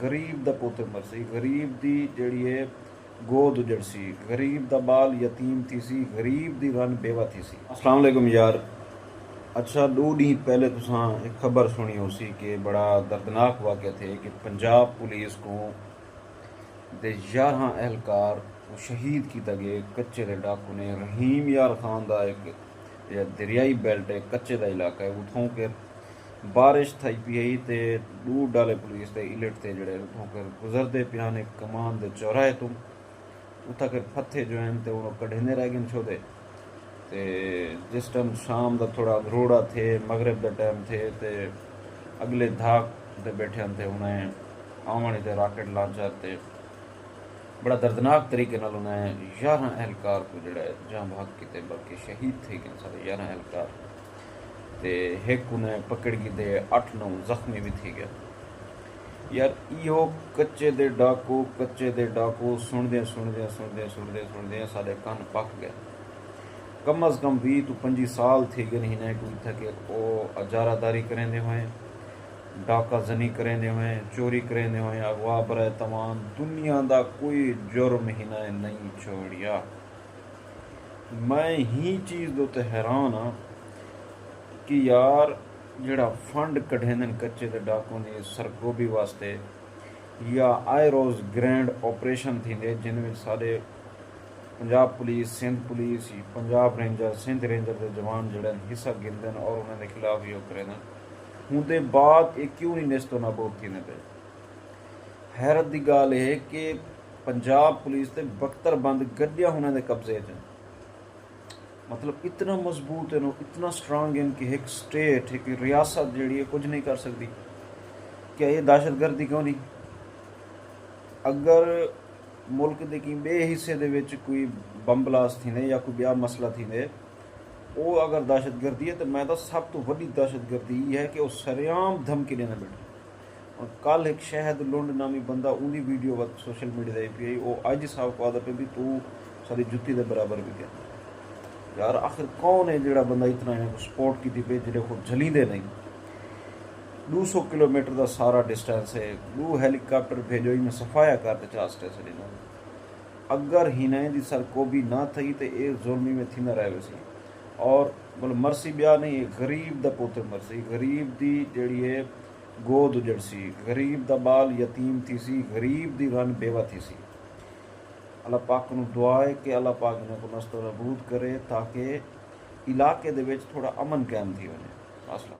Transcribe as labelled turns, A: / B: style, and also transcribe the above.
A: गरीब दा पुत्र मरसी, गरीब दी जिहड़ी है गोद उजड़ सी, गरीब दा बाल यतीम थी सी, गरीब दी रन बेवा थी सी। अस्सलाम वालेकुम यार। अच्छा 2 दिन पहले तुसां एक खबर सुनी हो सी कि बड़ा दर्दनाक वाक़या थे कि पंजाब पुलिस को दे 11 एहलकार को शहीद किया गया कच्चे दे डाकू ने। रहीम यार खान का एक दरियाई बेल्ट है, कच्चे का इलाका है, उतों के बारिश थी पी तो दूर डाले पुलिस के इलट थे जड़े उतों के गुजरते पियान एक कमान के चौराहे तो उतना के फत्थे जो हैं तो उन्होंने कढ़ेने रह गए छोटे। तो जिस टाइम शाम का थोड़ा रोड़ा थे, मगरब का टाइम थे तो अगले धाक दे बैठे थे उन्हें आवन थे राकेट लॉन्चर। बड़ा दर्दनाक तरीके नाल उन्हें 11 एहलकार को जड़ा जहाँ भाग किते, बल्कि शहीद थे गए सारे 11 एहलकार। तो एक उन्हें पकड़ की दे 8-9 जख्मी भी थी गया। यार इहो कच्चे दे डाकू सुनदे सारे कन पक गए। कम अज़ कम 20 तो 25 साल थी गए हिने कोई थके ओ अजारादारी करेंदे हुए, डाका जनी करेंदे हुए, चोरी करेंदे हुए, अगवा बराए तमाम दुनिया का कोई जुर्म हिना नहीं छोड़िया। मैं ही चीज़ दो ते हैरान हाँ कि यार जड़ा फंड कढ़ेंदे कच्चे दे डाकों ने सरगोबी वास्ते या आए रोज़ ग्रैंड ऑपरेशन थींदे जिनमें सारे Punjab police, Sindh police, Punjab ranger, Sindh ranger के जवान जड़े हिस्सा गिनते हैं और उन्होंने खिलाफ योग करें होंदे बाद एक क्यों नहीं नेस्तो नाबूद थी पे। हैरत की गाल है कि पंजाब पुलिस के 72 बंद गड्डियां उन्होंने कब्जे च, मतलब इतना मजबूत है, इतना स्ट्रांग है कि एक स्टेट एक रियासत जी है कुछ नहीं कर सकती। क्या ये दहशतगर्दी क्यों नहीं? अगर मुल्क के कि बे हिस्से दे विच कोई बम ब्लास्ट थी या कोई ब्याह मसला थी वो अगर दहशतगर्दी है तो मैं तो सब तो वही दहशतगर्दी ये है कि वो सरेआम धमकी देने बैठे। और कल एक शहद लुंड नामी बंदा उनकी वीडियो वक्त सोशल मीडिया पर आई, वो अज साफ कहा पे भी तू सारी जुत्ती के बराबर भी गया। यार आखिर कौन है जोड़ा बंदा इतना सपोर्ट की पे जो खुद जलींदे नहीं। 200 किलोमीटर का सारा डिस्टेंस है, 2 हेलीकॉप्टर भेजो इन्हें सफाया करते चाह स्टेशन। अगर हिने की सर को भी ना थी तो ये जुल्मी में थी ना रहे वैसी। और मतलब मरसी ब्याह नहीं, गरीब दा पुत्र मरसी, गरीब दी जड़ी है गोद उजड़ सी, गरीब दा बाल यतीम थी सी, गरीब दी रन बेवा थी सी। अल्लाह पाक को दुआ है कि अल्लाह पाक इन्हें को नस्तो नबूद करे ताकि इलाके दे विच थोड़ा अमन कायम थी वने।